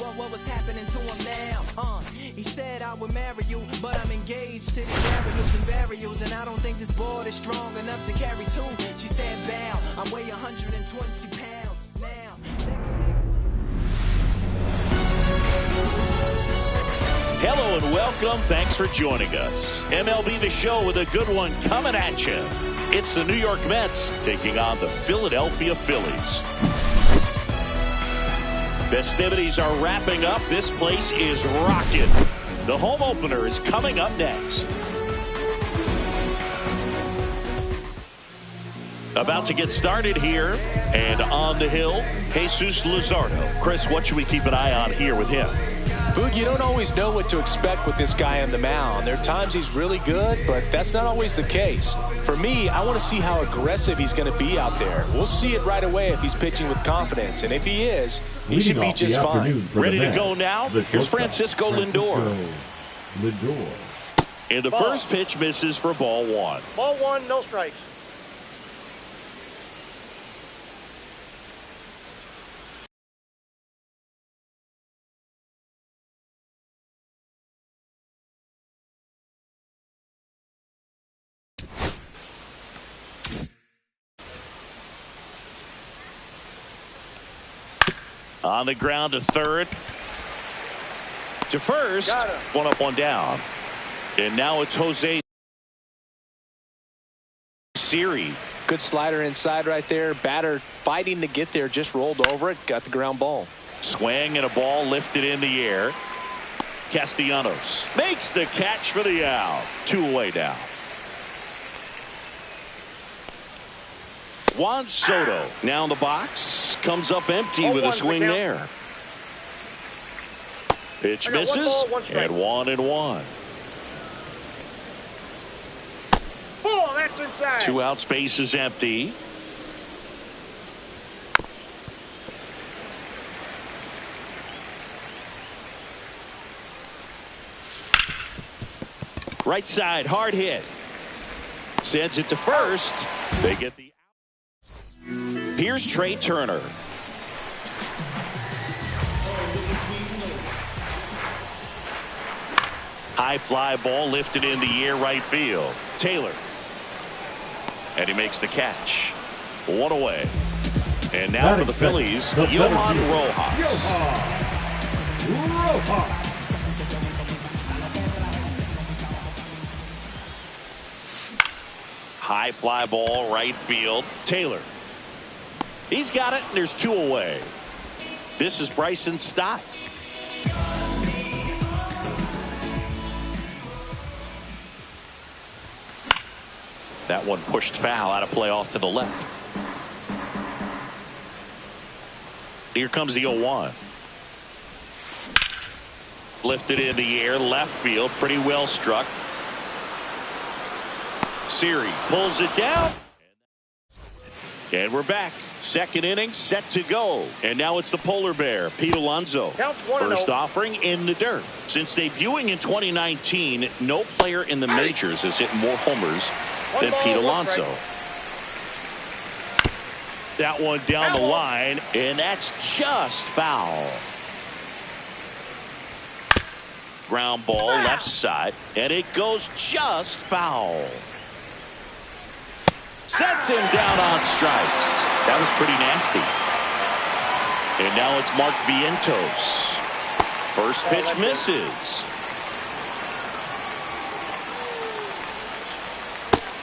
what was happening to him now. He said I would marry you, but I'm engaged to these burials and burials, and I don't think this board is strong enough to carry two. She said bow, I weigh 120 pounds now. Hello and welcome. Thanks for joining us. MLB The Show with a good one coming at you. It's the New York Mets taking on the Philadelphia Phillies. Festivities are wrapping up. This place is rocking. The home opener is coming up next. About to get started here, and on the hill, Jesus Luzardo. Chris, what should we keep an eye on here with him? Boog, you don't always know what to expect with this guy on the mound. There are times he's really good, but that's not always the case. For me, I want to see how aggressive he's going to be out there. We'll see it right away if he's pitching with confidence, and if he is, he should be just fine. Ready to go now? Here's Francisco Lindor. And the first pitch misses for ball one. Ball one, no strikes. On the ground to third. To first. One up, one down. And now it's Jose Siri. Good slider inside right there. Batter fighting to get there. Just rolled over it. Got the ground ball. Swing and a ball lifted in the air. Castellanos makes the catch for the out. 2 away now. Juan Soto now in the box. Comes up empty with a swing there. Pitch misses. And 1-1. Oh, that's inside. 2 out, space is empty. Right side, hard hit. Sends it to first. They get the. Here's Trey Turner. High fly ball lifted in the air, right field. Taylor. And he makes the catch. 1 away. And now for the Phillies, Johan Rojas. High fly ball, right field. Taylor. He's got it, and there's 2 away. This is Bryson Stott. That one pushed foul, out of play off to the left. Here comes the 0-1. Lifted in the air, left field, pretty well struck. Siri pulls it down. And we're back. Second inning set to go. And now it's the polar bear, Pete Alonso. First offering in the dirt. Since debuting in 2019, no player in the majors has hit more homers than Pete Alonso. That one down the line, and that's just foul. Ground ball left side, and it goes just foul. Sets him down on strikes. That was pretty nasty. And now it's Mark Vientos. First pitch misses.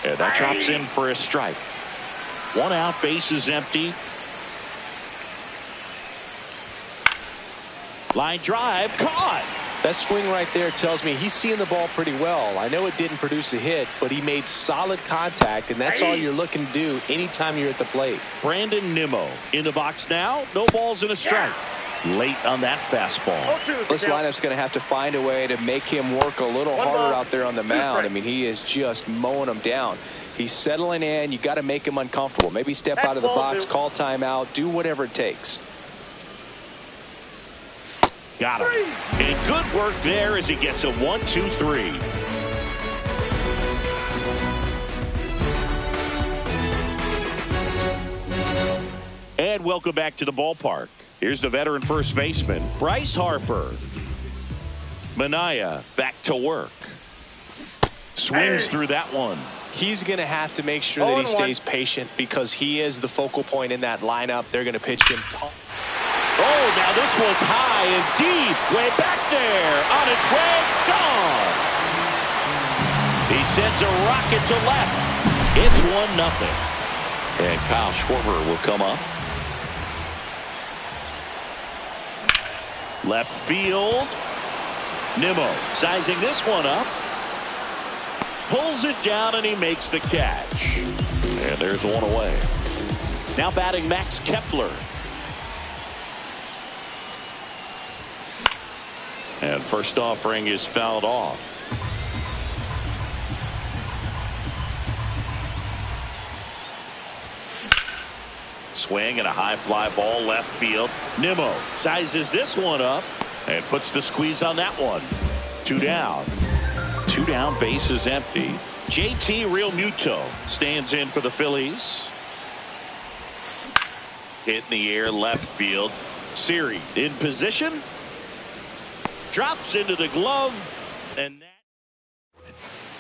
And that drops in for a strike. 1 out, base is empty. Line drive, caught. That swing right there tells me he's seeing the ball pretty well. I know it didn't produce a hit, but he made solid contact, and that's all you're looking to do anytime you're at the plate. Brandon Nimmo in the box now. No balls and a strike. Late on that fastball. This lineup's going to have to find a way to make him work a little harder out there on the mound. I mean, he is just mowing him down. He's settling in. You got to make him uncomfortable. Maybe step out of the box, call timeout, do whatever it takes. Got him. And good work there as he gets a 1-2-3. And welcome back to the ballpark. Here's the veteran first baseman, Bryce Harper. Minaya back to work. Swings through that one. He's going to have to make sure that he stays patient because he is the focal point in that lineup. They're going to pitch him. Oh, now this one's high and deep. Way back there. On its way. Gone. He sends a rocket to left. It's 1-0. And Kyle Schwarber will come up. Left field. Nimmo sizing this one up. Pulls it down and he makes the catch. And there's one away. Now batting Max Kepler. And first offering is fouled off. Swing and a high fly ball left field. Nimmo sizes this one up and puts the squeeze on that one. 2 down. 2 down, base is empty. JT Realmuto stands in for the Phillies. Hit in the air left field. Siri in position. Drops into the glove. And that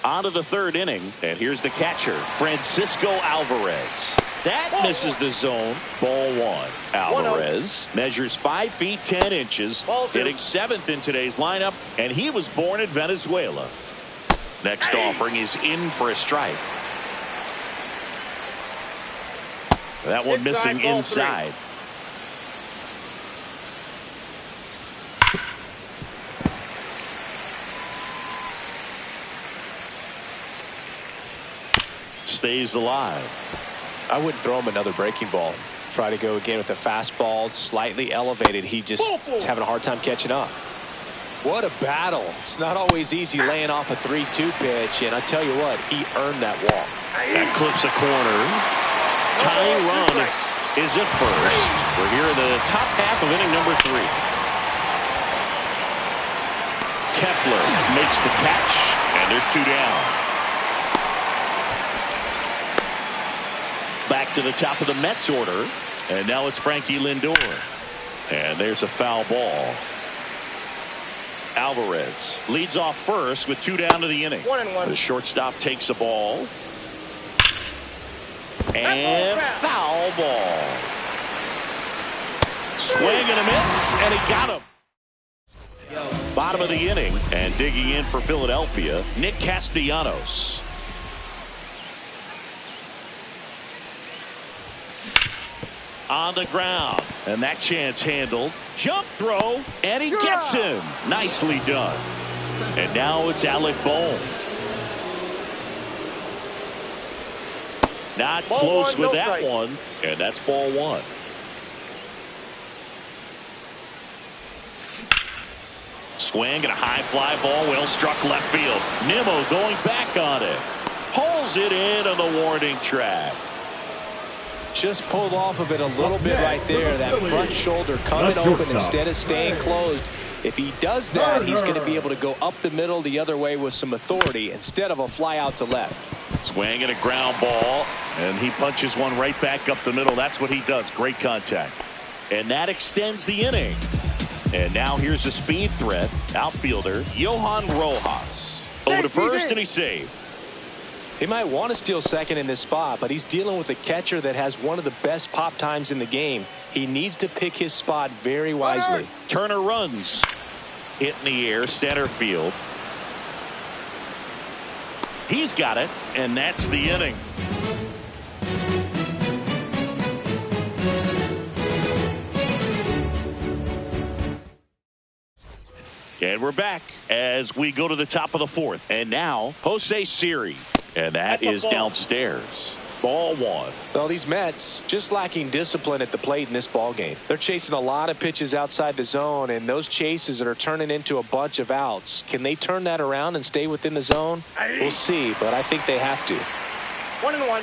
on to the 3rd inning. And here's the catcher, Francisco Alvarez. That misses the zone. Ball 1. Alvarez measures 5 feet 10 inches. Hitting 7th in today's lineup. And he was born in Venezuela. Next offering is in for a strike. That one missing inside. Stays alive. I wouldn't throw him another breaking ball. Try to go again with the fastball, slightly elevated. He just is having a hard time catching up. What a battle. It's not always easy laying off a 3-2 pitch, and I tell you what, he earned that walk. That clips a corner. Tying run is at first. We're here in the top half of inning number 3. Kepler makes the catch, and there's 2 down. Back to the top of the Mets order, and now it's Frankie Lindor. And there's a foul ball. Alvarez leads off first with 2 down to the inning. 1-1. The shortstop takes a ball. And foul ball. Swing and a miss, and he got him. Bottom of the inning, and digging in for Philadelphia, Nick Castellanos. On the ground, and that chance handled. Jump throw, and he gets him. Nicely done. And now it's Alec Bohm. Not close with that one, and that's ball 1. Swing and a high fly ball, well struck left field. Nimmo going back on it. Pulls it in on the warning track. Just pulled off of it a little bit right there. That front shoulder coming open instead of staying closed. If he does that, he's going to be able to go up the middle the other way with some authority instead of a fly out to left. Swing and a ground ball, and he punches one right back up the middle. That's what he does. Great contact. And that extends the inning. And now here's a speed threat. Outfielder Johan Rojas. Over to first, and he saved. He might want to steal second in this spot, but he's dealing with a catcher that has one of the best pop times in the game. He needs to pick his spot very wisely. Turner runs. Hit in the air, center field. He's got it, and that's the inning. And we're back as we go to the top of the 4th. And now, Jose Siri. And that is downstairs. Ball 1. Well, these Mets just lacking discipline at the plate in this ball game. They're chasing a lot of pitches outside the zone, and those chases that are turning into a bunch of outs. Can they turn that around and stay within the zone? We'll see, but I think they have to. 1-1.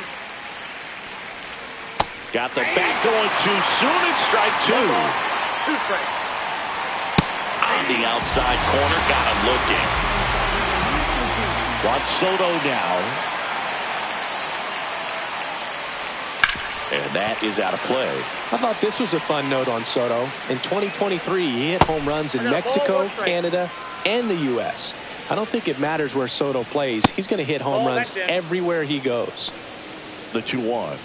Got the bat going too soon. It's strike 2. 2 strikes. On the outside corner, got him looking. Juan Soto now. And that is out of play. I thought this was a fun note on Soto. In 2023, he hit home runs in Mexico, Canada, and the U.S. I don't think it matters where Soto plays. He's going to hit home runs everywhere he goes. The 2-1.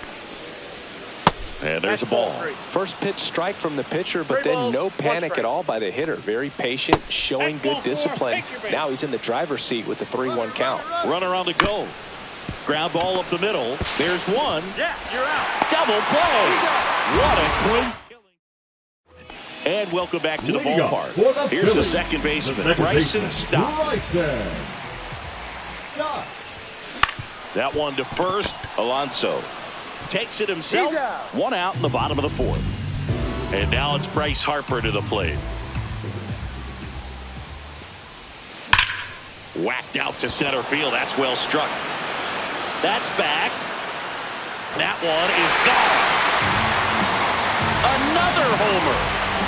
And there's a ball. First pitch strike from the pitcher, but then no panic at all by the hitter. Very patient, showing good discipline. Now he's in the driver's seat with the 3-1 count. Runner on the go. Ground ball up the middle. There's one. Yeah, you're out. Double play. What a clean killing. And welcome back to the ballpark. Here's the second baseman, Bryson Stott. That one to first. Alonso takes it himself. One out in the bottom of the fourth. And now it's Bryce Harper to the plate. Whacked out to center field. That's well struck. That's back. That one is gone. Another homer.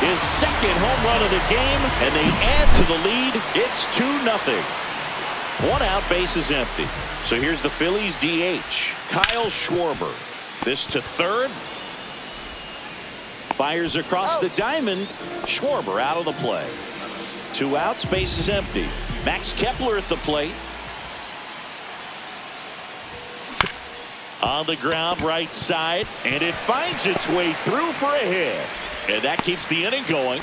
His second home run of the game, and they add to the lead. It's 2-0. One out, bases empty. So here's the Phillies DH, Kyle Schwarber. This to third. Fires across the diamond. Schwarber out of the play. 2 outs, bases empty. Max Kepler at the plate. On the ground, right side, and it finds its way through for a hit. And that keeps the inning going.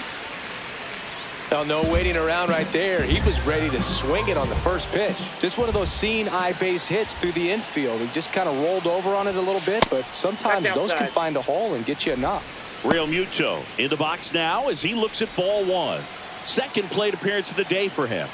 Now, no waiting around right there. He was ready to swing it on the first pitch. Just one of those seeing eye base hits through the infield. He just kind of rolled over on it a little bit, but sometimes those can find a hole and get you a knock. Real Muto in the box now as he looks at ball one. Second plate appearance of the day for him.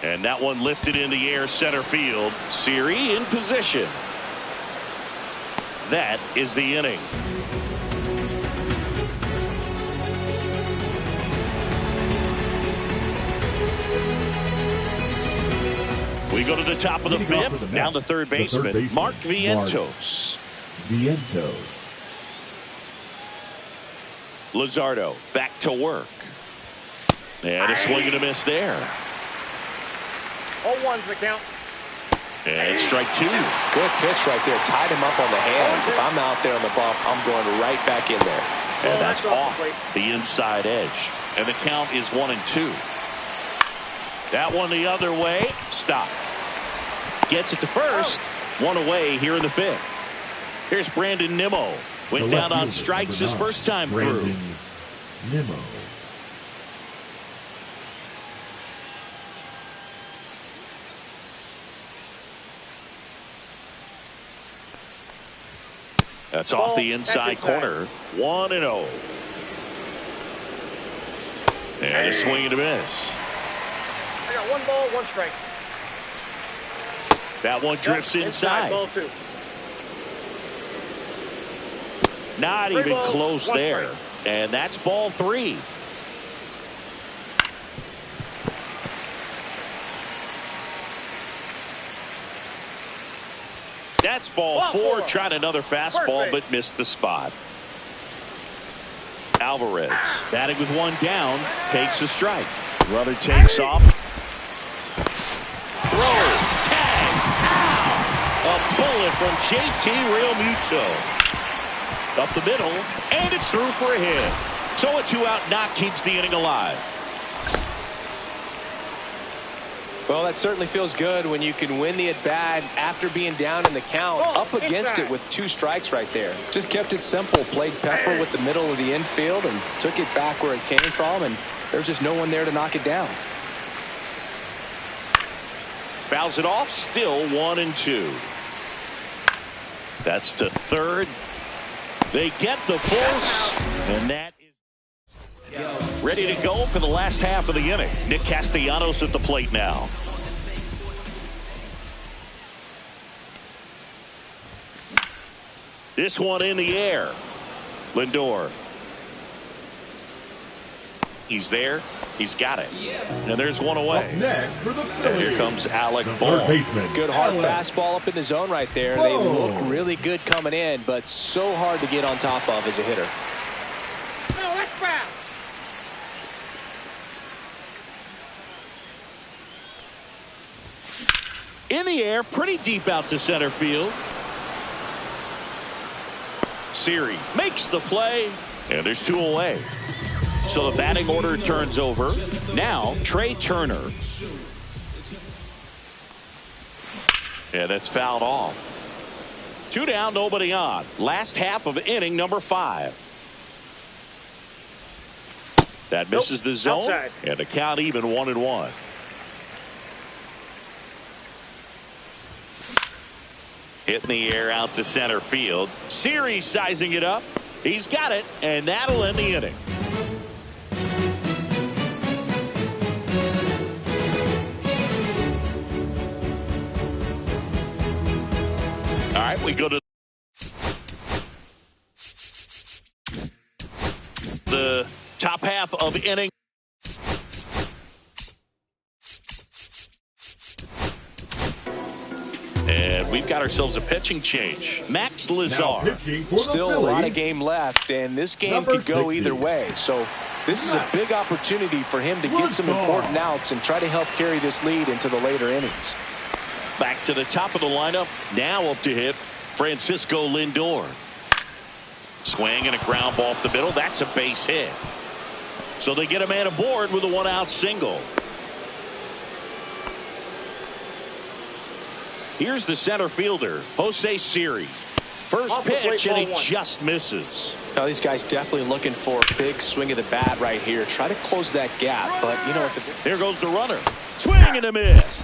And that one lifted in the air center field. Siri in position. That is the inning. We go to the top of the fifth. Now the third baseman, Mark Vientos. Luzardo back to work. And a swing and a miss there. 0-1's the count. And strike two. Good pitch right there. Tied him up on the hands. If I'm out there on the bump, I'm going right back in there. And that's off the inside edge. And the count is 1-2. That one the other way. Stop. Gets it to first. One away here in the fifth. Here's Brandon Nimmo. Went down on strikes his first time through. Nimmo. That's off the inside corner. 1-0. And a swing and a miss. I got 1 ball, 1 strike. That one drifts inside. Ball 2. Not even close there. And that's ball 3. That's ball 4. Tried another fastball, but missed the spot. Alvarez batting with 1 down, takes a strike. Runner takes off. Throw, tag, ow! A bullet from JT Realmuto. Up the middle, and it's through for a hit. So a 2-out knock keeps the inning alive. Well, that certainly feels good when you can win the at-bat after being down in the count, up against it with 2 strikes right there. Just kept it simple, played Pepper with the middle of the infield and took it back where it came from, and There's just no one there to knock it down. Fouls it off. Still 1-2. That's to third. They get the force, and that is ready to go for the last half of the inning. Nick Castellanos at the plate now. This one in the air. Lindor. He's there. He's got it. And there's one away. Next for the And here comes Alec Bohm. Good hard fastball up in the zone right there. They look really good coming in, but so hard to get on top of as a hitter. No, that's foul. In the air, pretty deep out to center field. Siri makes the play, and there's two away. So the batting order turns over. Now, Trey Turner. Yeah, that's fouled off. 2 down, nobody on. Last half of inning number 5. That misses the zone, outside. and the count even 1-1. Hit in the air out to center field. Siri sizing it up. He's got it, and that'll end the inning. All right, we go to the top half of inning. And we've got ourselves a pitching change. Max Lazar. Still a lot of game left, and this game could go either way. So this is a big opportunity for him to get some important outs and try to help carry this lead into the later innings. Back to the top of the lineup. Now up to hit Francisco Lindor. Swing and a ground ball up the middle. That's a base hit. So they get a man aboard with a 1-out single. Here's the center fielder, Jose Siri. First pitch, and he just misses. Now, these guys definitely looking for a big swing of the bat right here. Try to close that gap, but you know what? Here goes the runner. Swing and a miss.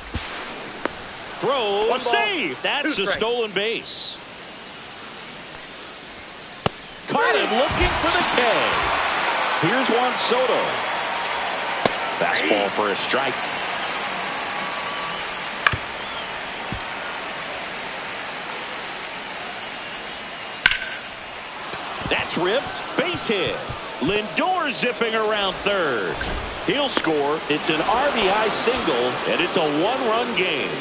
Throw, save. That's a stolen base. Caught him looking for the K. Here's Juan Soto. Fastball for a strike. That's ripped. Base hit. Lindor zipping around third. He'll score. It's an RBI single, and it's a 1-run game.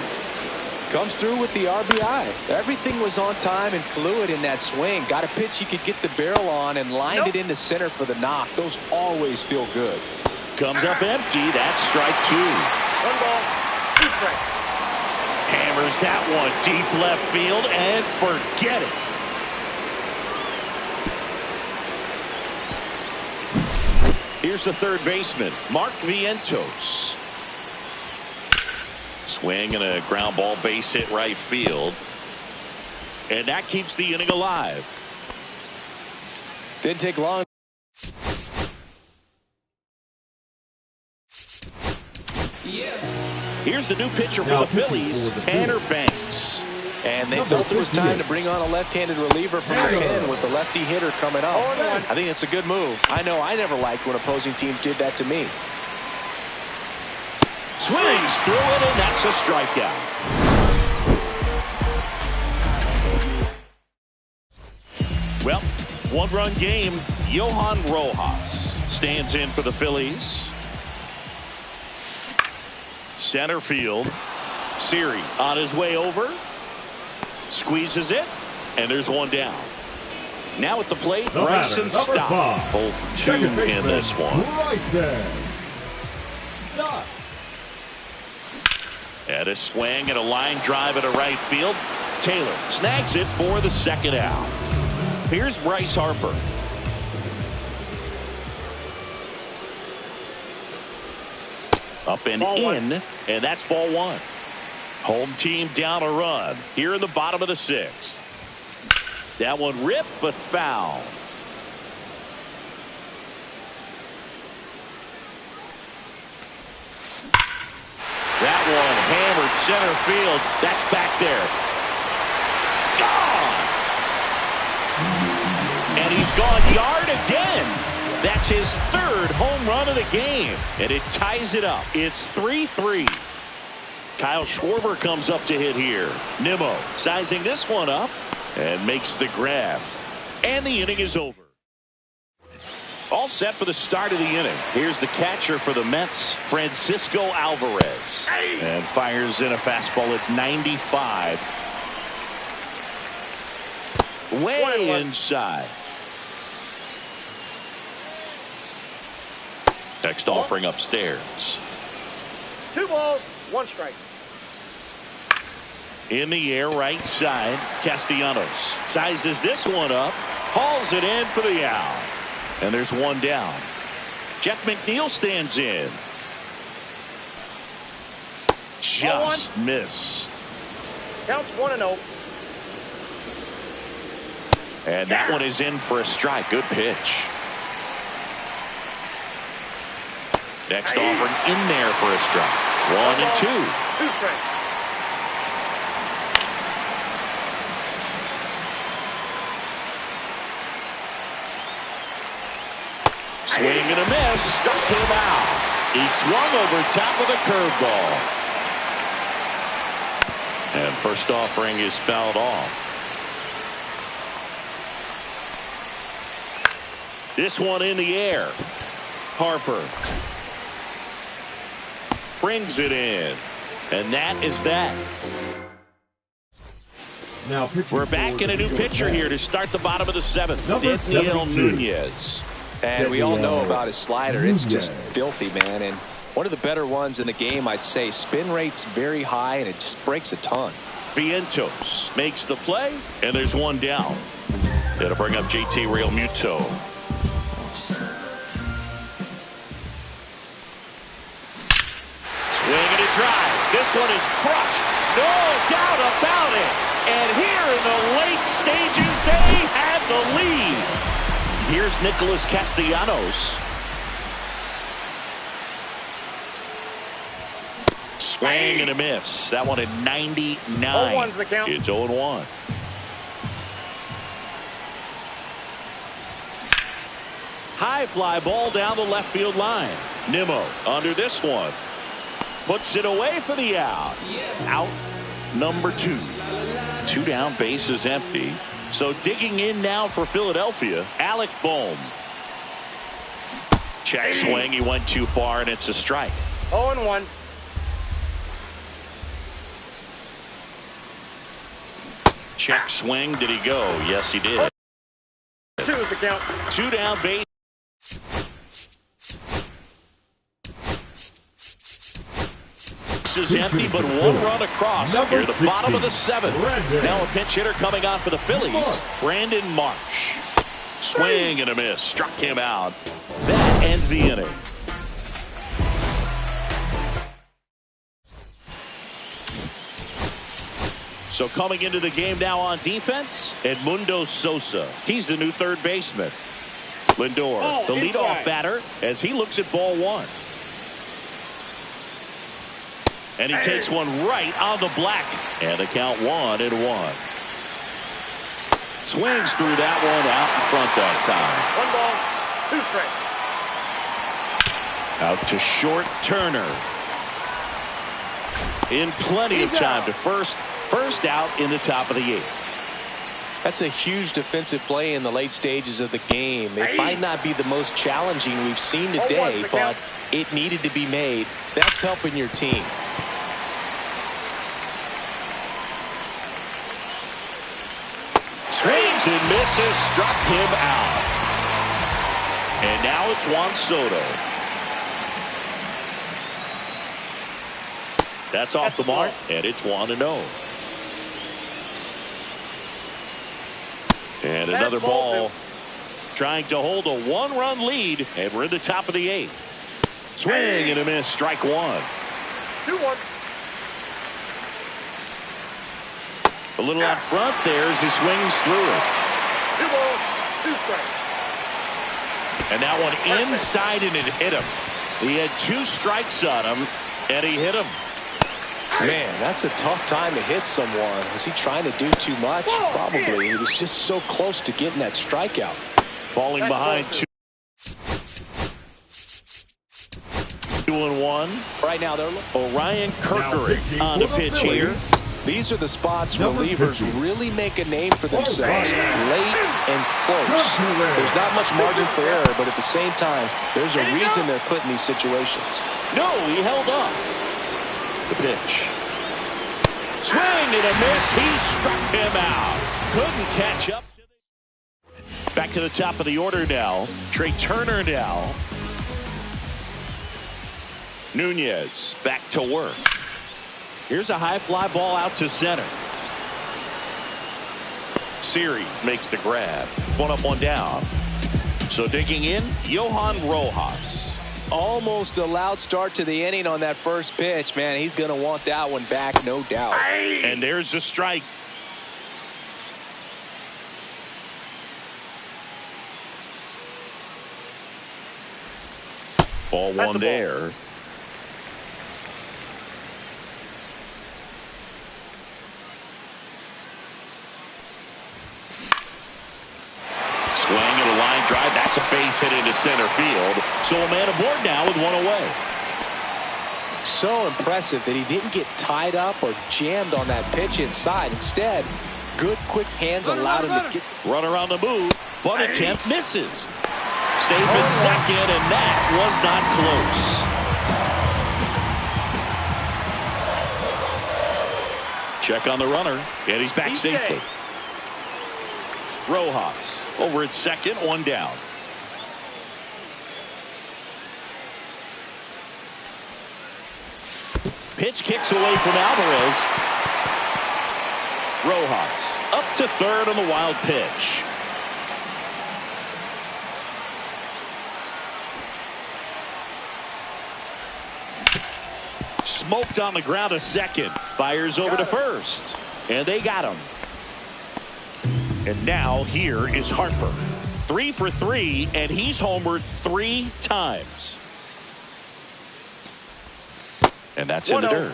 Comes through with the RBI. Everything was on time and fluid in that swing. Got a pitch he could get the barrel on and lined it into center for the knock. Those always feel good. Comes up empty. That's strike 2. 1 ball, 2 strikes. Hammers that one deep left field and forget it. Here's the third baseman, Mark Vientos. Swing and a ground ball base hit right field. And that keeps the inning alive. Didn't take long. Here's the new pitcher for the Phillies, Tanner Banks. And they felt it was time to bring on a left-handed reliever from the pen with the lefty hitter coming up. I think it's a good move. I know I never liked when opposing teams did that to me. Swings through it, and that's a strikeout. Well, 1-run game. Johan Rojas stands in for the Phillies. Center field. Siri on his way over. Squeezes it, and there's one down. Now at the plate, Bryson Stott. 0 for 2 in this one. At a swing and a line drive into right field. Taylor snags it for the second out. Here's Bryce Harper. Up and in, and that's ball 1. Home team down a run here in the bottom of the 6th. That one ripped but foul. That one hammered center field. That's back there. Gone. And he's gone yard again. That's his third home run of the game. And it ties it up. It's 3-3. Kyle Schwarber comes up to hit here. Nimmo sizing this one up and makes the grab. And the inning is over. All set for the start of the inning. Here's the catcher for the Mets, Francisco Alvarez. And fires in a fastball at 95. Way inside. Next offering upstairs. 2 balls, 1 strike. In the air, right side. Castellanos sizes this one up. Hauls it in for the out. And there's one down. Jeff McNeil stands in. Just missed. Counts 1-0. And that one is in for a strike. Good pitch. Next offering in there for a strike. 1-2. 2 strikes. Swing and a miss. Struck him out. He swung over top of the curveball. And first offering is fouled off. This one in the air. Harper brings it in. And that is that. Now we're back in a new pitcher here to start the bottom of the 7th. Daniel Nunez. And we all know about his slider. It's just filthy, man. And one of the better ones in the game, I'd say. Spin rate's very high, and it just breaks a ton. Vientos makes the play, and there's one down. That'll bring up JT Realmuto. Swing and a drive. This one is crushed. No doubt about it. And here in the late stages, they have the lead. Here's Nicholas Castellanos. Swing and a miss. That one at 99. 0-1's the count. It's 0-1. High fly ball down the left field line. Nimmo under this one. Puts it away for the out. Out number 2. 2 down, base is empty. So digging in now for Philadelphia, Alec Bohm. Check swing. He went too far, and it's a strike. 0-1. Check swing. Did he go? Yes, he did. 2 is the count. 2 down, base. Is empty, but 1 run across. Here at the bottom of the 7th. Now a pinch hitter coming on for the Phillies, Brandon Marsh. Swing and a miss. Struck him out. That ends the inning. So coming into the game now on defense, Edmundo Sosa. He's the new third baseman. Lindor, the leadoff batter, as he looks at ball 1. And he takes one right on the black. And the count 1-1. Swings through that one out in front that time. 1 ball, 2 strikes. Out to short Turner. In plenty of time to first out in the top of the 8th. That's a huge defensive play in the late stages of the game. It might not be the most challenging we've seen today, but it needed to be made. That's helping your team. Swings and misses, struck him out. And now it's Juan Soto. That's off the mark, and it's 1-0. And another ball, trying to hold a 1-run lead, and we're in the top of the 8th. Swing and a miss, strike 1. 2-1. A little out front there as he swings through it. 2 balls, 2 strikes. And that one inside, and it hit him. He had 2 strikes on him, and he hit him. Man, that's a tough time to hit someone. Was he trying to do too much? Probably. He was just so close to getting that strikeout. Falling behind 2-1. Right now, they're Orion Kerkering on the pitch here. These are the spots relievers really make a name for themselves. Late and close. There's not much margin for error, but at the same time, there's a reason they're put in these situations. No, he held up. The pitch. Swing and a miss. He struck him out. Couldn't catch up. Back to the top of the order now. Trey Turner now. Nunez back to work. Here's a high fly ball out to center. Siri makes the grab. One up, one down. So digging in, Johan Rojas. Almost a loud start to the inning on that first pitch. Man, he's going to want that one back, no doubt. And there's the strike. Ball one there. Swing and a line drive. That's a base hit into center field. So a man aboard now with one away. So impressive that he didn't get tied up or jammed on that pitch inside. Instead, good quick hands allowed him to get. Runner on the move. Bunt attempt misses. Safe at second, and that was not close. Check on the runner, and he's back safely. Rojas over at second, one down. Pitch kicks away from Alvarez. Rojas up to third on the wild pitch. Smoked on the ground to second. Fires over to first. And they got him. And now here is Harper. 3 for 3, and he's homered 3 times. And that's in the dirt.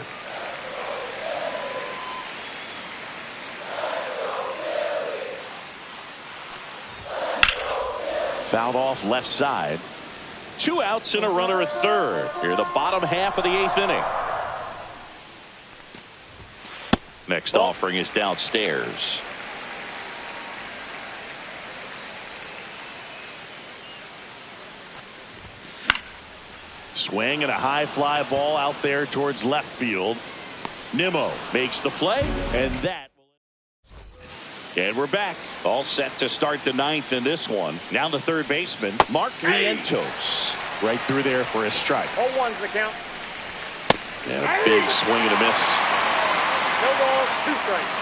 Fouled off left side. 2 outs and a runner at third. Here the bottom half of the 8th inning. Next offering is downstairs. Swing and a high fly ball out there towards left field. Nimmo makes the play, and that. And we're back. All set to start the 9th in this one. Now the third baseman, Mark Vientos. Right through there for a strike. 0-1's the count. And a big swing and a miss. No balls, 2 strikes.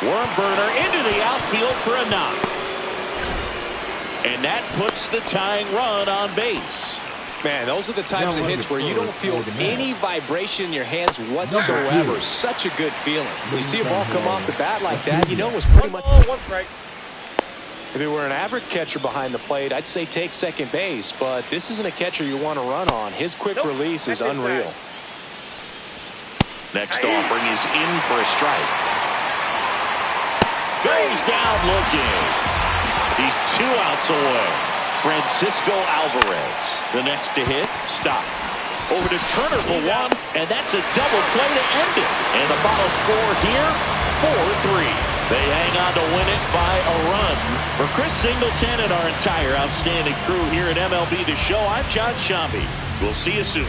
Worm burner into the outfield for a knock. And that puts the tying run on base. Man, those are the types of hits where you don't feel any vibration in your hands whatsoever. Such a good feeling. When you see a ball come off the bat like that, you know it's pretty much. 1 strike. If it were an average catcher behind the plate, I'd say take second base. But this isn't a catcher you want to run on. His quick release is unreal. Next offering is in for a strike. Goes down looking. He's 2 outs away. Francisco Alvarez, the next to hit, stop. Over to Turner for 1, and that's a double play to end it. And the final score here, 4-3. They hang on to win it by a run. For Chris Singleton and our entire outstanding crew here at MLB The Show, I'm John Shambi. We'll see you soon.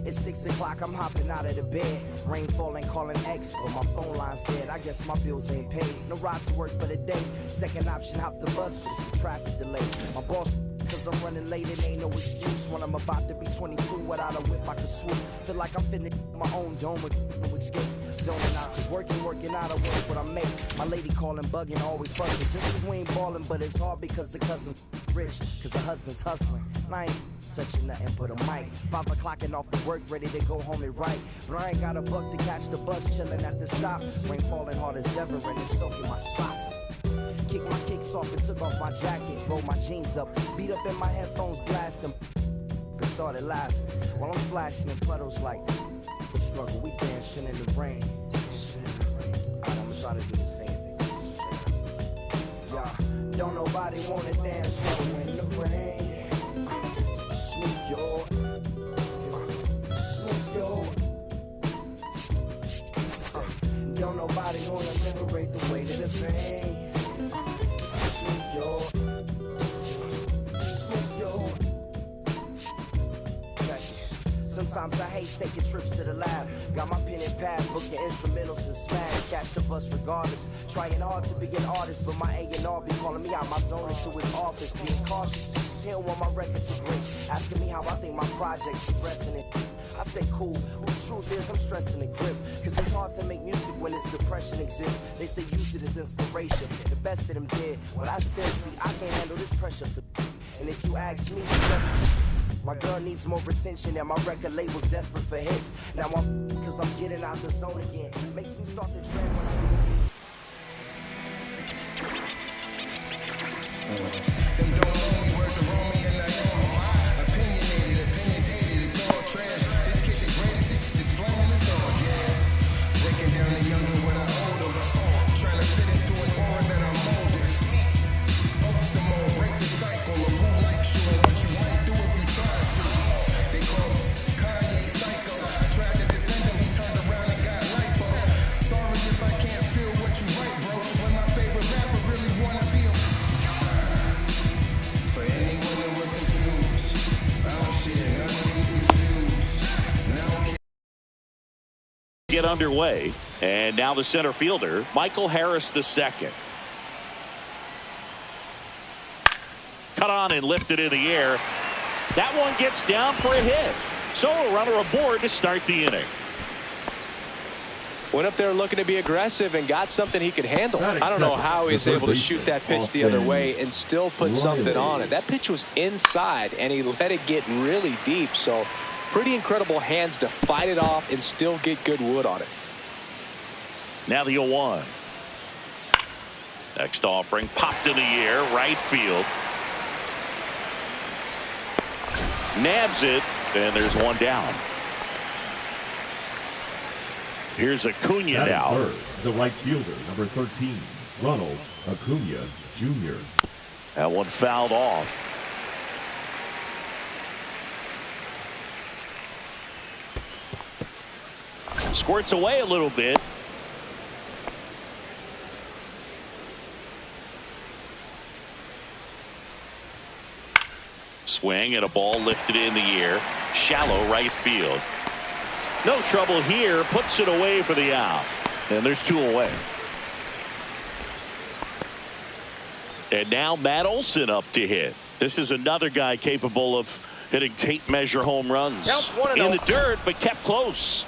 It's 6 o'clock, I'm hopping out of the bed. Rain falling, calling X, but my phone line's dead. I guess my bills ain't paid. No ride to work for the day. Second option, hop the bus, but it's a traffic delay. My boss cause I'm running late and ain't no excuse. When I'm about to be 22 without a whip I can swoop. Feel like I'm finna my own dome with no escape. Zoning out, working out, I work what I make. My lady calling, bugging, always fussing. Just cause we ain't ballin', but it's hard because the cousin's rich. Cause the husband's hustling. And I ain't touching nothing but a mic. 5 o'clock and off of work, ready to go home and write. But I ain't got a buck to catch the bus, chillin' at the stop. Rain falling hard as ever and it's soaking my socks. Kicked my kicks off and took off my jacket. Rolled my jeans up, beat up in my headphones, blasting. They started laughing while I'm splashing in puddles like the struggle. We dancing in the rain. Alright, I'ma try to do the same thing. Yeah, don't nobody wanna dance slow in the rain. Smooth your, smooth your. Don't nobody wanna liberate the weight of the pain. Smooth your, smooth your. Sometimes I hate taking trips to the lab. Got my pen and pad, booking instrumentals and smash. Catch the bus regardless. Trying hard to be an artist, but my A&R be calling me out my zone into his office. Being cautious, cause he don't want my record to break. Asking me how I think my project's progressing it. I say cool, but the truth is I'm stressing the grip. Cause it's hard to make music when this depression exists. They say use it as inspiration. The best of them did, but I still see I can't handle this pressure for. And if you ask me, my girl needs more attention and my record label's desperate for hits. Now I'm cause I'm getting out the zone again. Makes me start the trend get underway, and now the center fielder, Michael Harris II. Cut on and lifted in the air. That one gets down for a hit. So a runner aboard to start the inning. Went up there looking to be aggressive and got something he could handle. I don't know how he's able to shoot that pitch the other way and still put something on it. That pitch was inside, and he let it get really deep. So pretty incredible hands to fight it off and still get good wood on it. Now the 0-1. Next offering popped in the air, right field. Nabs it, and there's one down. Here's Acuna now. First, the right fielder, number 13, Ronald Acuna Jr. That one fouled off. Squirts away a little bit. Swing and a ball lifted in the air. Shallow right field. No trouble here. Puts it away for the out. And there's 2 away. And now Matt Olson up to hit. This is another guy capable of hitting tape measure home runs. In the dirt, but kept close.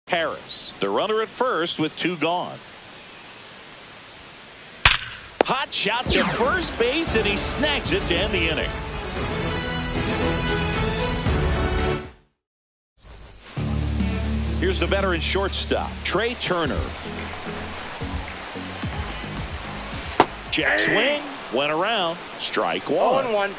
Harris, the runner at first with 2 gone. Hot shot to first base, and he snags it to end the inning. Here's the veteran shortstop, Trey Turner. Check swing, went around, strike 1. 0-1.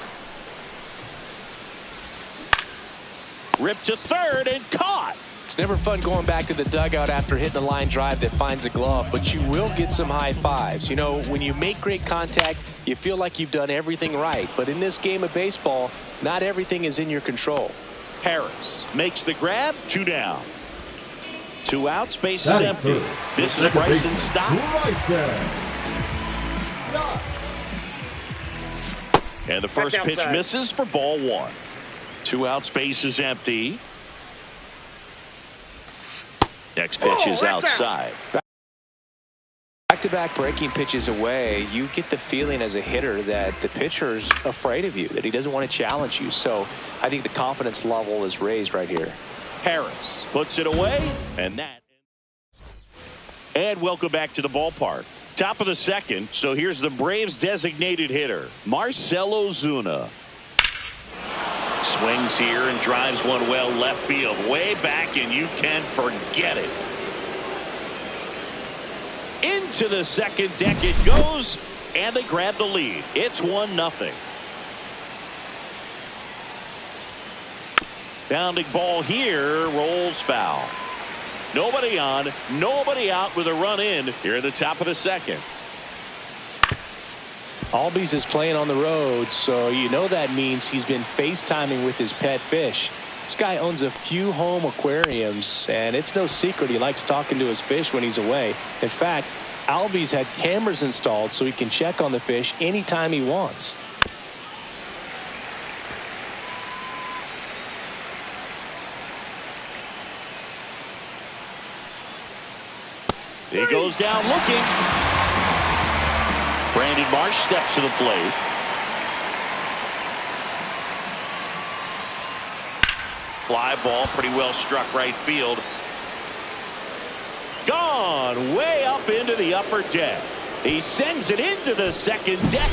Ripped to third and caught. It's never fun going back to the dugout after hitting a line drive that finds a glove, but you will get some high fives. You know, when you make great contact, you feel like you've done everything right. But in this game of baseball, not everything is in your control. Harris makes the grab, 2 down. 2 outs, base is empty. This is Bryson Stott. And the first pitch misses for ball 1. 2 outs, base is empty. Next pitch is outside. Back back-to-back breaking pitches away, you get the feeling as a hitter that the pitcher's afraid of you, that he doesn't want to challenge you. So I think the confidence level is raised right here. Harris puts it away, and welcome back to the ballpark. Top of the second, so here's the Braves designated hitter, Marcell Ozuna. Swings here and drives one well left field, way back, and you can forget it. Into the second deck it goes, and they grab the lead. It's 1-0. Bounding ball here, rolls foul. Nobody on, nobody out with a run in here at the top of the second. Albies is playing on the road, so you know that means he's been FaceTiming with his pet fish. This guy owns a few home aquariums, and it's no secret he likes talking to his fish when he's away. In fact, Albies had cameras installed so he can check on the fish anytime he wants. He goes down looking. Brandon Marsh steps to the plate. Fly ball, pretty well struck right field. Gone way up into the upper deck. He sends it into the second deck.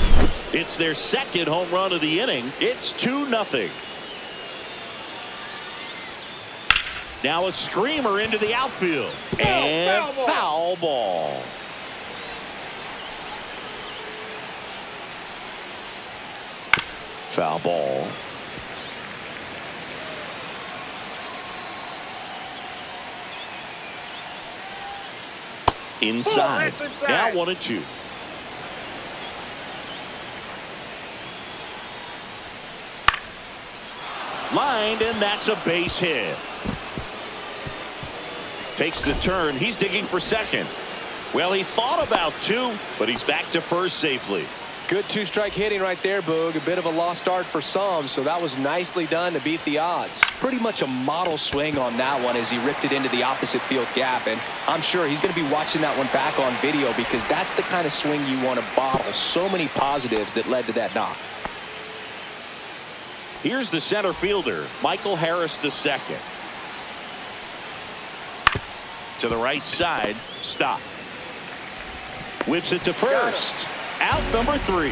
It's their second home run of the inning. It's 2-0. Now a screamer into the outfield. And foul ball. Foul ball. Inside. Now 1-2. Lined, and that's a base hit. Takes the turn. He's digging for second. Well, he thought about two, but he's back to first safely. Good two-strike hitting right there, Boog. A bit of a lost start for some, so that was nicely done to beat the odds. Pretty much a model swing on that one as he ripped it into the opposite field gap, and I'm sure he's going to be watching that one back on video because that's the kind of swing you want to bottle. So many positives that led to that knock. Here's the center fielder, Michael Harris II. To the right side, stop. Whips it to first. Out number 3.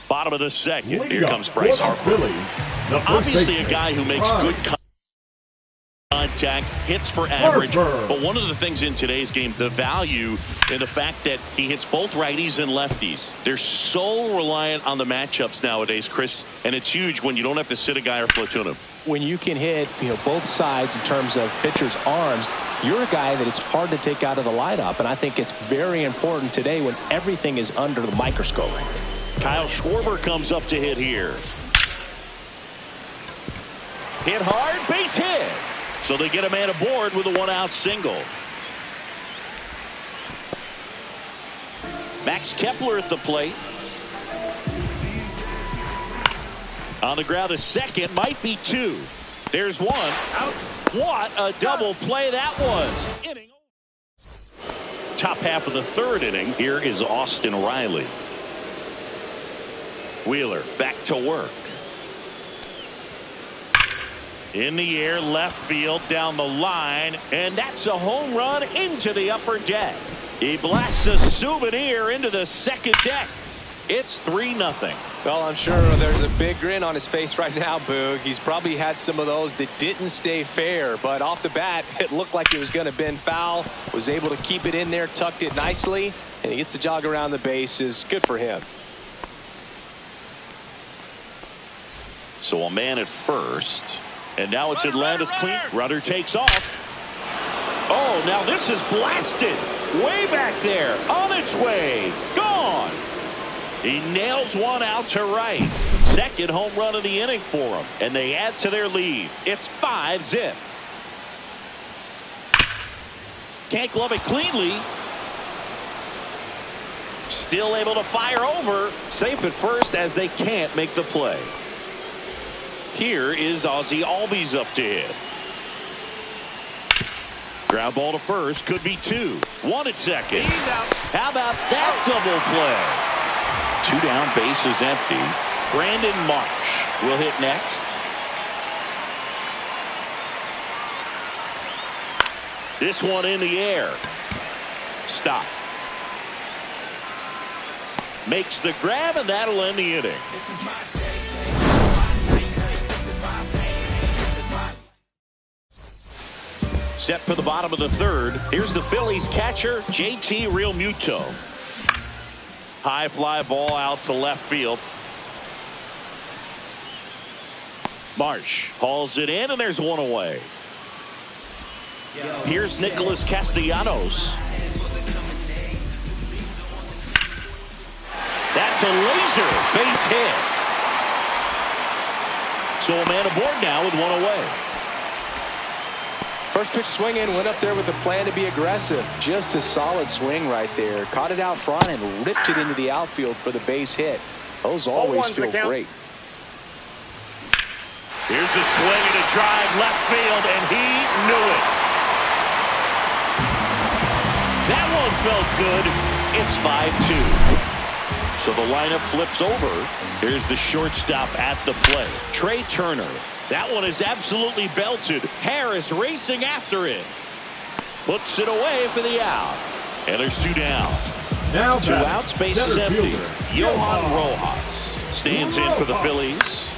Bottom of the second. Here comes Bryce Harper. Obviously a guy who makes good contact, hits for average. But one of the things in today's game, the value in the fact that he hits both righties and lefties. They're so reliant on the matchups nowadays, Chris, and it's huge when you don't have to sit a guy or platoon him. When you can hit, both sides in terms of pitchers' arms, you're a guy that it's hard to take out of the lineup, and I think it's very important today when everything is under the microscope. Kyle Schwarber comes up to hit here. Hit hard, base hit. So they get a man aboard with a 1-out single. Max Kepler at the plate. On the ground, a second, might be 2. There's 1. Out. What a double play that was. Inning. Top half of the third inning. Here is Austin Riley. Wheeler back to work. In the air, left field, down the line, and that's a home run into the upper deck. He blasts a souvenir into the second deck. It's 3-0. Well, I'm sure there's a big grin on his face right now, Boog. He's probably had some of those that didn't stay fair, but off the bat, it looked like it was going to bend foul. Was able to keep it in there, tucked it nicely, and he gets the jog around the bases. Good for him. So a man at first, and now it's Atlanta's clean. Runner takes off. Oh, now this is blasted. Way back there, on its way, gone. He nails one out to right. Second home run of the inning for him, and they add to their lead. It's 5-zip. Can't glove it cleanly. Still able to fire over. Safe at first as they can't make the play. Here is Ozzie Albies up to hit. Ground ball to first, could be two. One at second. How about that double play? Two down, base is empty. Brandon Marsh will hit next. This one in the air. Stop. Makes the grab, and that'll end the inning. Set for the bottom of the third. Here's the Phillies catcher, JT Realmuto. High fly ball out to left field. Marsh hauls it in, and there's one away. Here's Nicholas Castellanos. That's a laser base hit. So a man aboard now with one away. First pitch swing in, went up there with the plan to be aggressive. Just a solid swing right there. Caught it out front and ripped it into the outfield for the base hit. Those always feel great. Here's a swing and a drive left field, and he knew it. That one felt good. It's 5-2. So the lineup flips over. Here's the shortstop at the plate, Trey Turner. That one is absolutely belted. Harris racing after it. Puts it away for the out. And there's two down. Now two outs, base is empty. Johan Rojas stands in for the Phillies.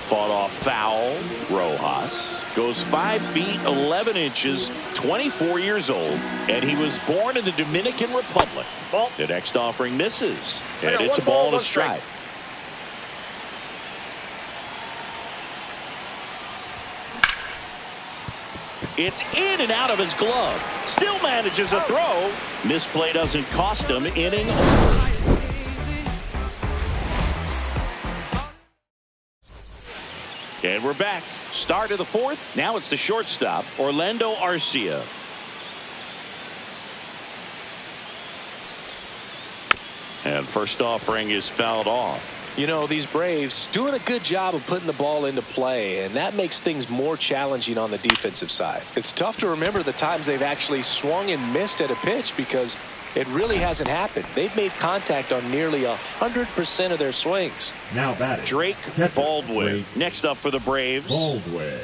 Fought off foul. Rojas goes 5 feet 11 inches, 24 years old, and he was born in the Dominican Republic. The next offering misses, and it's a ball and a strike. It's in and out of his glove. Still manages a throw. Misplay doesn't cost him. Inning over. And we're back. Start of the fourth. Now it's the shortstop, Orlando Arcia. And first offering is fouled off. You know, these Braves doing a good job of putting the ball into play, and that makes things more challenging on the defensive side. It's tough to remember the times they've actually swung and missed at a pitch because it really hasn't happened. They've made contact on nearly 100% of their swings. Now batting, Drake Baldwin. Next up for the Braves. Baldwin.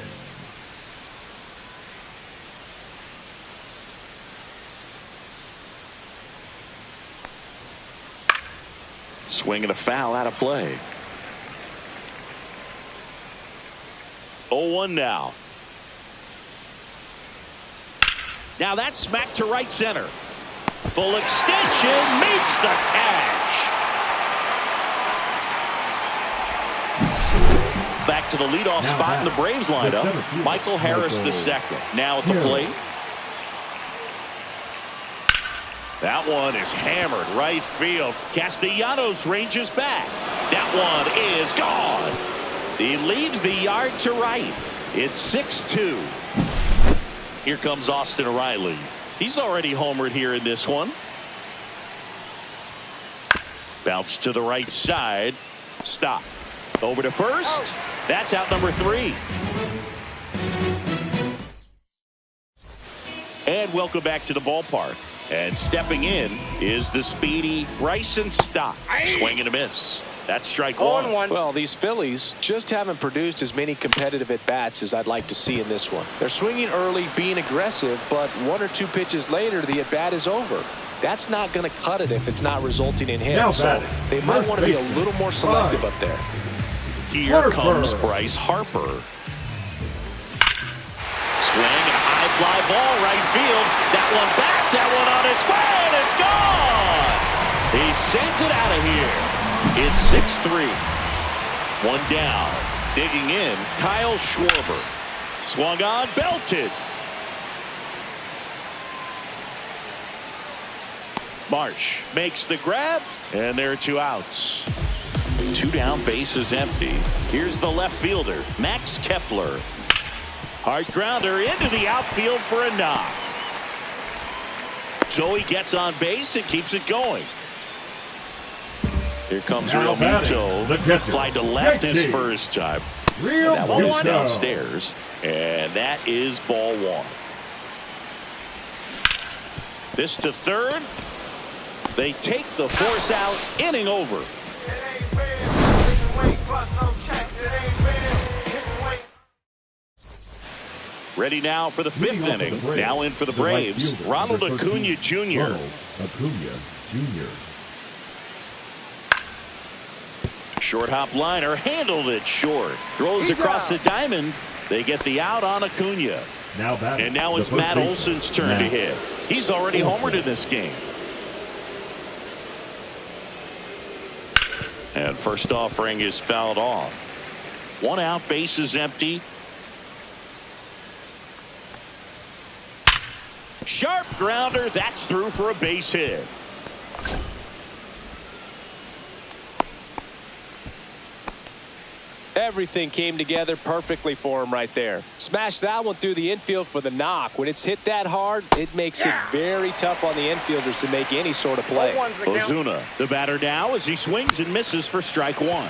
Swinging a foul out of play. 0-1 now. Now that's smacked to right center. Full extension, makes the catch. Back to the leadoff spot in the Braves lineup. Michael Harris II. Now at the plate. That one is hammered right field. Castellanos ranges back. That one is gone. He leaves the yard to right. It's 6-2. Here comes Austin Riley. He's already homered here in this one. Bounce to the right side. Stop. Over to first. That's out number 3. And welcome back to the ballpark. And stepping in is the speedy Bryson Stott. Swing and a miss. That's strike one. Well, these Phillies just haven't produced as many competitive at-bats as I'd like to see in this one. They're swinging early, being aggressive, but 1 or 2 pitches later, the at-bat is over. That's not going to cut it if it's not resulting in hits. So they might want to be a little more selective up there. Here comes Bryce Harper. Swing and a high fly ball right field. That one back, that one on its way, and it's gone. He sends it out of here. It's 6-3. One down. Digging in, Kyle Schwarber. Swung on, belted. Marsh makes the grab, and there are 2 outs. 2 down, base is empty. Here's the left fielder, Max Kepler. Hard grounder into the outfield for a knock. So he gets on base and keeps it going. Here comes Realmuto. Fly to left his first time. Real That one is good. downstairs, and that is ball one. This to third. They take the force out, inning over. Ready now for the fifth inning. Now in for the Braves, Ronald Acuna Jr. Ronald Acuna Jr. Short hop liner, handled it short. Throws across the diamond. They get the out on Acuna. Now batting, And now it's the first Matt baseman, Olson's turn to Matt hit. He's already Olson. homered in this game. And first offering is fouled off. One out, base is empty. Sharp grounder, that's through for a base hit. Everything came together perfectly for him right there. Smashed that one through the infield for the knock. When it's hit that hard, it makes it very tough on the infielders to make any sort of play. Ozuna, the batter now as he swings and misses for strike one.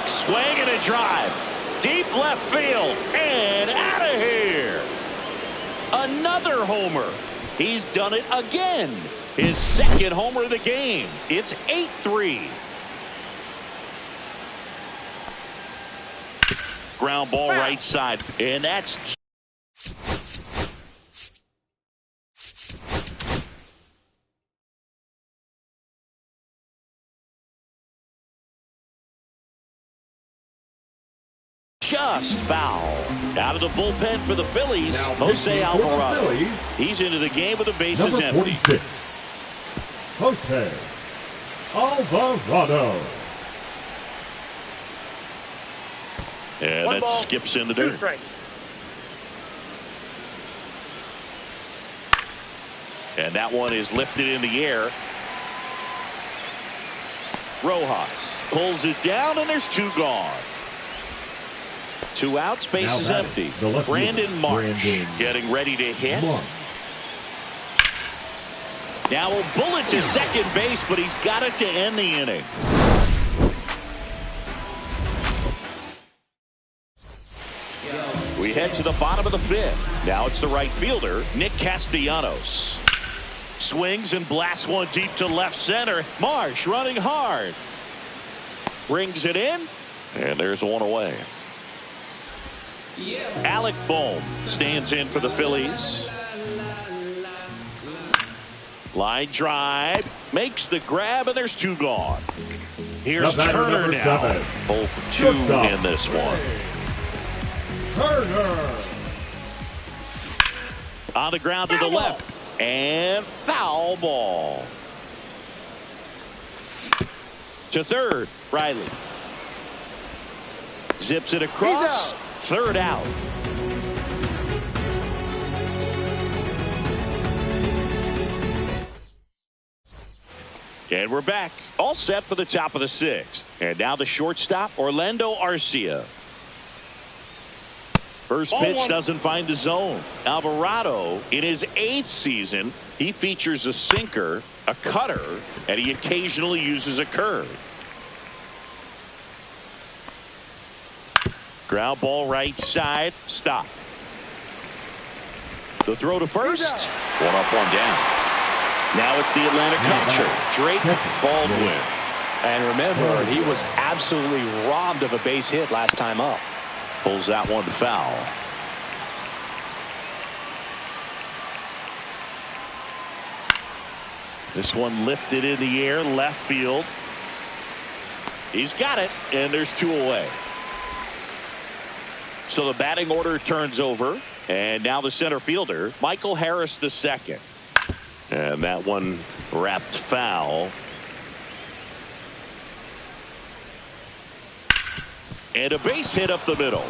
Swing and a drive. Deep left field and out of here. Another homer. He's done it again. His second homer of the game. It's 8-3. Ground ball right side, and that's just foul. Out of the bullpen for the Phillies, Now Jose pitching for the Alvarado. Phillies, He's into the game with the bases number empty. 46, Jose Alvarado. And One that ball, skips in the 2 dirt. strikes. And that one is lifted in the air. Rojas pulls it down, and there's 2 gone. 2 outs, base Now is batting, empty. the left Brandon fielder, Marsh Brandon getting ready to hit. Marsh. Now a bullet to second base, but he's got it to end the inning. We head to the bottom of the 5th. Now it's the right fielder, Nick Castellanos. Swings and blasts one deep to left center. Marsh running hard. Brings it in, and there's one away. Alec Bohm stands in for the Phillies. Line drive, makes the grab, and there's 2 gone. Here's The batter, Turner number now. 7. 0 for 2 Shortstop. in this one. Turner. On the ground to the left. And foul ball. To third, Riley. Zips it across. Third out. And we're back. All set for the top of the 6th. And now the shortstop, Orlando Arcia. First pitch doesn't find the zone. Alvarado, in his 8th season, he features a sinker, a cutter, and he occasionally uses a curve. Ground ball right side. Stop. The throw to first. One up, one down. Now it's the Atlanta catcher, Drake Baldwin. And remember, he was absolutely robbed of a base hit last time up. Pulls that one foul. This one lifted in the air, left field. He's got it, and there's 2 away. So the batting order turns over, and now the center fielder, Michael Harris II. And that one wrapped foul. And a base hit up the middle.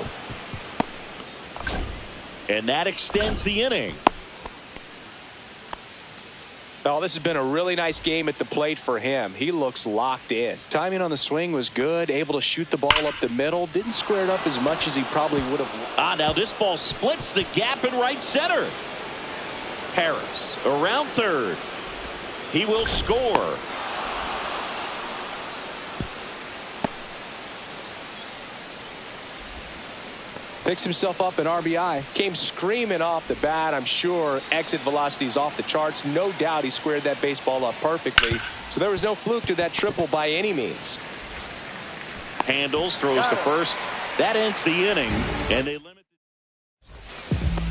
And that extends the inning. Oh, this has been a really nice game at the plate for him. He looks locked in. Timing on the swing was good. Able to shoot the ball up the middle. Didn't square it up as much as he probably would have. Now this ball splits the gap in right center. Harris around third. He will score. Picks himself up an RBI. Came screaming off the bat. I'm sure exit velocity's off the charts. No doubt he squared that baseball up perfectly. So there was no fluke to that triple by any means. Handles, throws to first. That ends the inning, and they limit.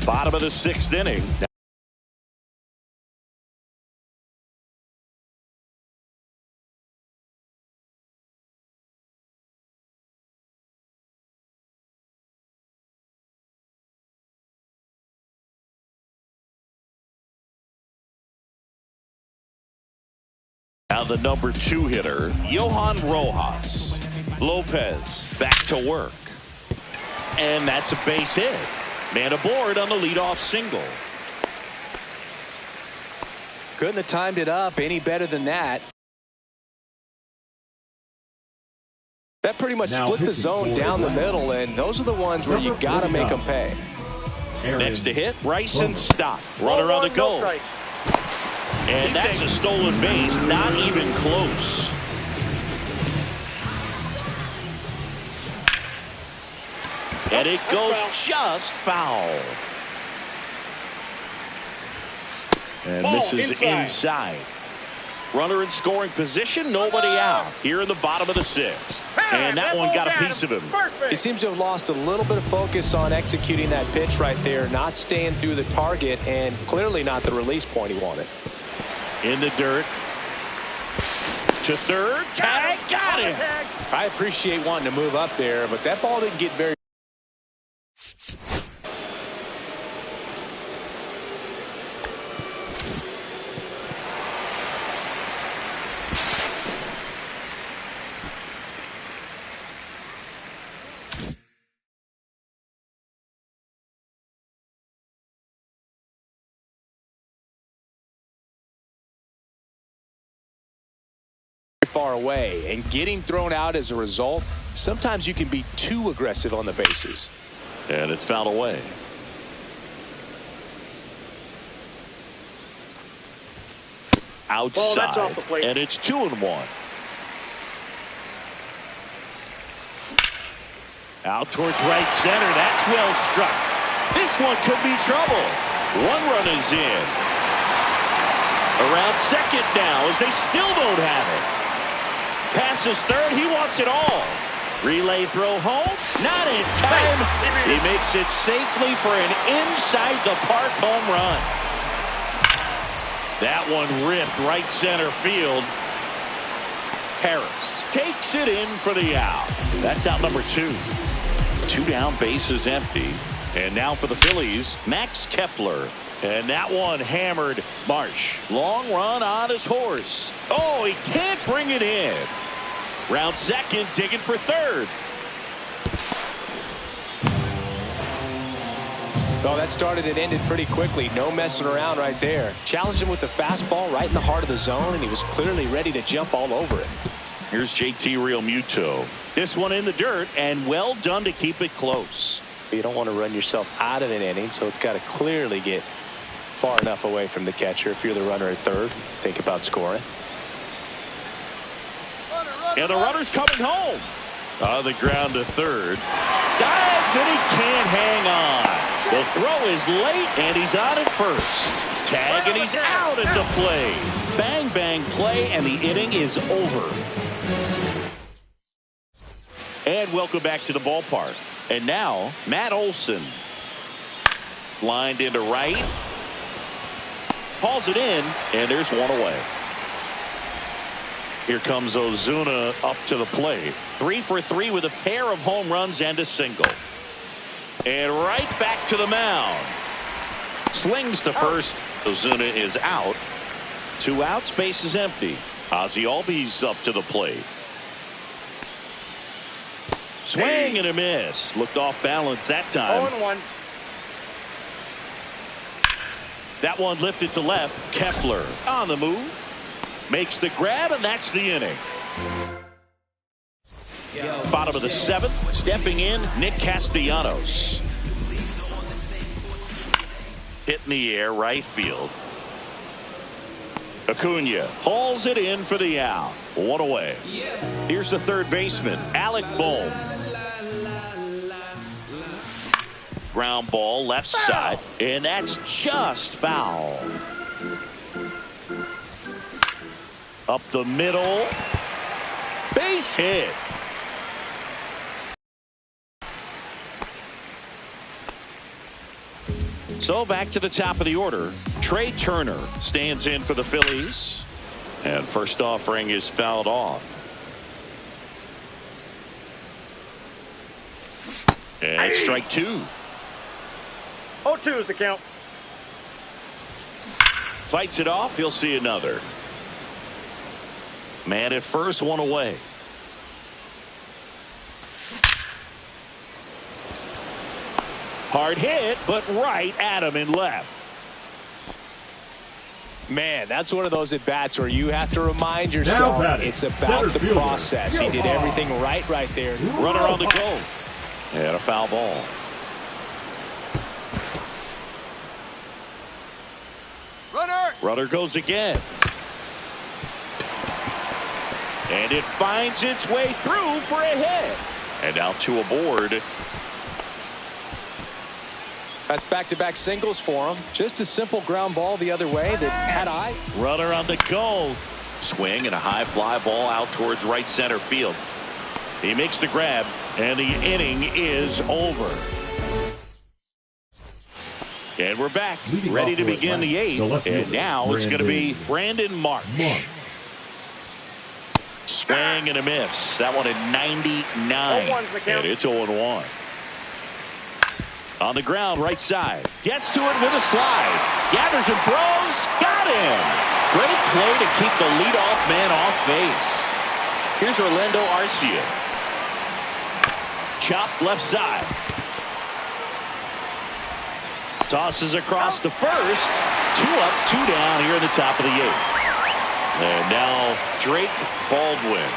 Bottom of the 6th inning. Now the number 2 hitter, Johan Rojas. Lopez back to work. And that's a base hit. Man aboard on the leadoff single. Couldn't have timed it up any better than that. That pretty much split the zone down the middle, and those are the ones where you got to make them pay. Next to hit, Bryson Stott. Runner on the go. And that's a stolen base, not even close. And it goes just foul. And misses inside. Runner in scoring position, nobody out. Here in the bottom of the 6th. And that one got a piece of him. He seems to have lost a little bit of focus on executing that pitch right there, not staying through the target, and clearly not the release point he wanted. In the dirt. To third. Tag. Got him. I appreciate wanting to move up there, but that ball didn't get very. Far away, and getting thrown out as a result. Sometimes you can be too aggressive on the bases. And it's fouled away. Outside. Off the plate. And it's 2-1. Out towards right center. That's well struck. This one could be trouble. 1 run is in. Around second now as they still don't have it. Passes third. He wants it all. Relay throw home. Not in time. He makes it safely for an inside the park home run. That one ripped right center field. Harris takes it in for the out. That's out number 2. 2 down, bases empty. And now for the Phillies, Max Kepler. And that one hammered Marsh. Long run on his horse. Oh, he can't bring it in. Round second, digging for third. Oh, that started and ended pretty quickly. No messing around right there. Challenged him with the fastball right in the heart of the zone, and he was clearly ready to jump all over it. Here's JT Realmuto. This one in the dirt, and well done to keep it close. You don't want to run yourself out of an inning, so it's got to clearly get far enough away from the catcher. If you're the runner at third, think about scoring. And the runner's coming home. On the ground to third. Dives, and he can't hang on. The throw is late, and he's on at first. Tag, and he's out at the play. Bang, bang play, and the inning is over. And welcome back to the ballpark. And now, Matt Olson. Lined into right. Hauls it in, and there's one away. Here comes Ozuna up to the plate. 3 for 3 with a pair of home runs and a single. And right back to the mound. Slings to first. Ozuna is out. 2 outs, base is empty. Ozzie Albies up to the plate. Swing and a miss. Looked off balance that time. 0-1. That one lifted to left. Kepler on the move. Makes the grab, and that's the inning. Bottom of the 7th. Stepping in, Nick Castellanos. Hit in the air, right field. Acuna hauls it in for the out. 1 away. Here's the third baseman, Alec Bohm. ground ball left side, and that's just foul. Up the middle. Base hit. So back to the top of the order. Trey Turner stands in for the Phillies. And first offering is fouled off. And it's strike two. 0-2 is the count. Fights it off. He'll see another. Man at first, one away. Hard hit, but right at him and left. Man, that's one of those at-bats where you have to remind yourself it's about the process. He did everything right there. Runner on the go. And a foul ball. Runner goes again. And it finds its way through for a hit. And now two aboard. That's back-to-back singles for him. Just a simple ground ball the other way that had eye. Runner on the go. Swing and a high fly ball out towards right center field. He makes the grab, and the inning is over. And we're back, ready to begin the eighth. And now it's going to be Brandon Marsh. Swing and a miss. That one at 99. And it's 0-1. On the ground, right side. Gets to it with a slide. Gathers and throws. Got him. Great play to keep the leadoff man off base. Here's Orlando Arcia. Chopped left side. Tosses across to first. 2 up, 2 down here in the top of the eighth. And now Drake Baldwin.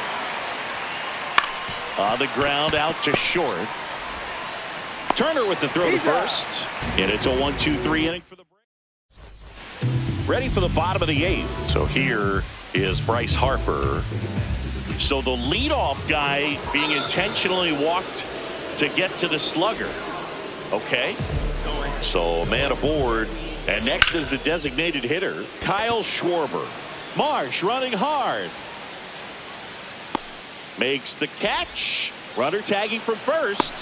On the ground, out to short. Turner with the throw to first. And it's a 1-2-3 inning for the break. Ready for the bottom of the eighth. So here is Bryce Harper. So the leadoff guy being intentionally walked to get to the slugger. Okay. So a man aboard. And next is the designated hitter, Kyle Schwarber. Marsh running hard. Makes the catch. Runner tagging from first.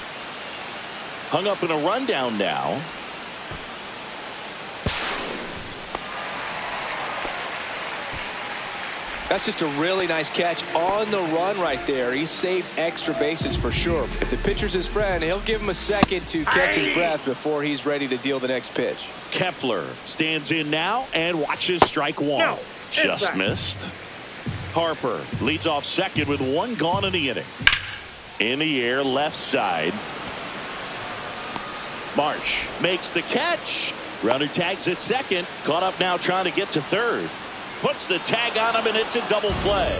Hung up in a rundown now. That's just a really nice catch on the run right there. He saved extra bases for sure. If the pitcher's his friend, he'll give him a second to catch his breath before he's ready to deal the next pitch. Kepler stands in now and watches strike one. No, just missed. Harper leads off second with 1 gone in the inning. In the air, left side. Marsh makes the catch. Runner tags at second. Caught up now trying to get to third. Puts the tag on him, and it's a double play.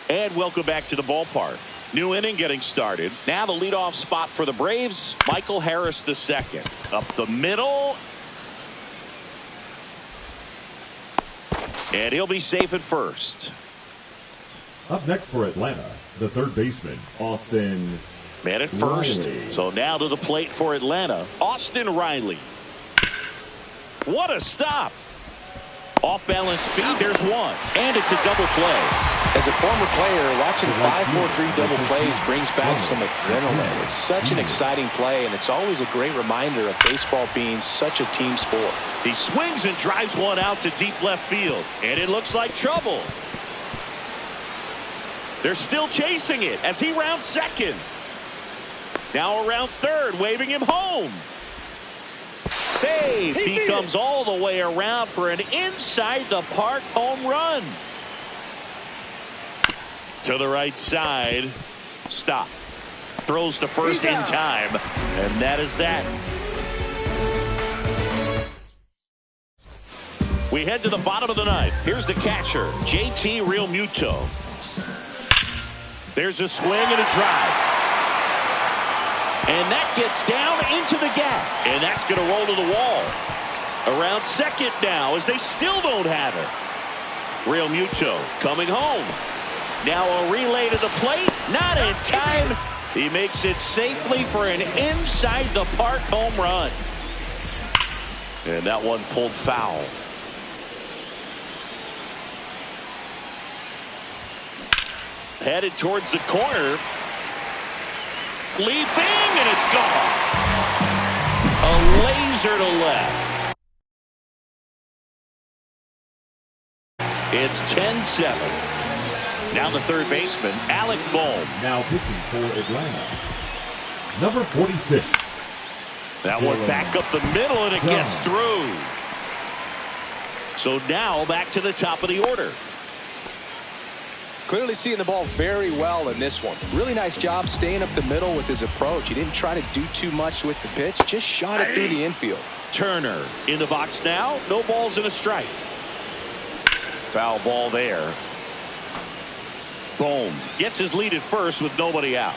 And welcome back to the ballpark. New inning getting started. Now the leadoff spot for the Braves, Michael Harris II. Up the middle. And he'll be safe at first. Up next for Atlanta, the third baseman, Austin Man at first. Riley. So now to the plate for Atlanta, Austin Riley. What a stop. Off-balance speed, there's one. And it's a double play. As a former player, watching 5-4-3 double plays brings back some adrenaline. It's such an exciting play, and it's always a great reminder of baseball being such a team sport. He swings and drives one out to deep left field. And it looks like trouble. They're still chasing it as he rounds second. Now around third, waving him home. Save. He comes all the way around for an inside the park home run. To the right side. Stop. Throws to first in time. And that is that. We head to the bottom of the ninth. Here's the catcher, JT Realmuto. There's a swing and a drive. And that gets down into the gap. And that's going to roll to the wall. Around second now as they still don't have it. Realmuto coming home. Now a relay to the plate. Not in time. He makes it safely for an inside-the-park home run. And that one pulled foul. Headed towards the corner. Leaping, and it's gone. A laser to left. It's 10-7. Now the third baseman, Alec Bohm. Now pitching for Atlanta, number 46. That one back up the middle, and it gets through. So now back to the top of the order. Clearly seeing the ball very well in this one. Really nice job staying up the middle with his approach. He didn't try to do too much with the pitch, just shot it through the infield. Turner in the box now. No balls and a strike. Foul ball there. Bohm gets his lead at first with nobody out.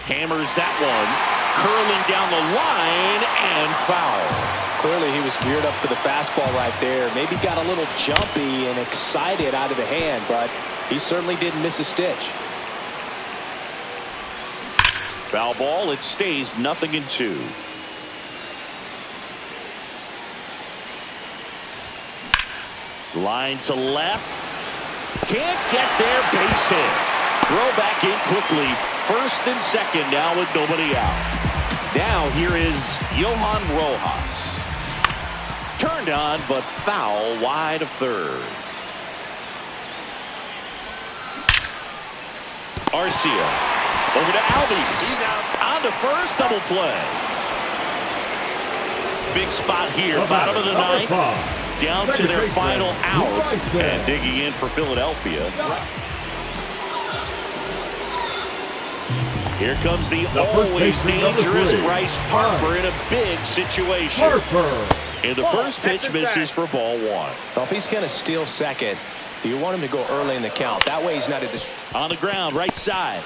Hammers that one. Curling down the line and foul. Clearly he was geared up for the fastball right there. Maybe got a little jumpy and excited out of the hand, but he certainly didn't miss a stitch. Foul ball. It stays 0-2. Line to left. Can't get there. Base hit. Throw back in quickly. First and second now with nobody out. Now here is Johan Rojas. Turned on, but foul wide of third. Arcia. Over to Albies. On to first. Double play. Big spot here. Bottom of the ninth. Down to their final out. And digging in for Philadelphia. Here comes the always dangerous Bryce Harper in a big situation. And the first pitch misses for ball one. Well, if he's going to steal second, you want him to go early in the count. That way he's not on the ground, right side.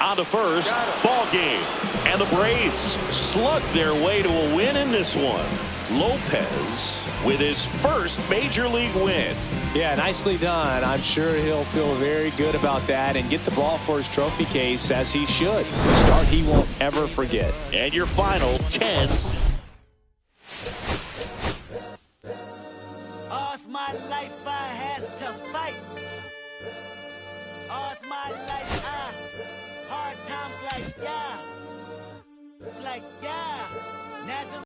On to first. Ball game. And the Braves slug their way to a win in this one. Lopez with his first major league win. Yeah, nicely done. I'm sure he'll feel very good about that and get the ball for his trophy case, as he should. A start he won't ever forget. And your final 10. All's my life I has to fight. All's my life hard times like yeah.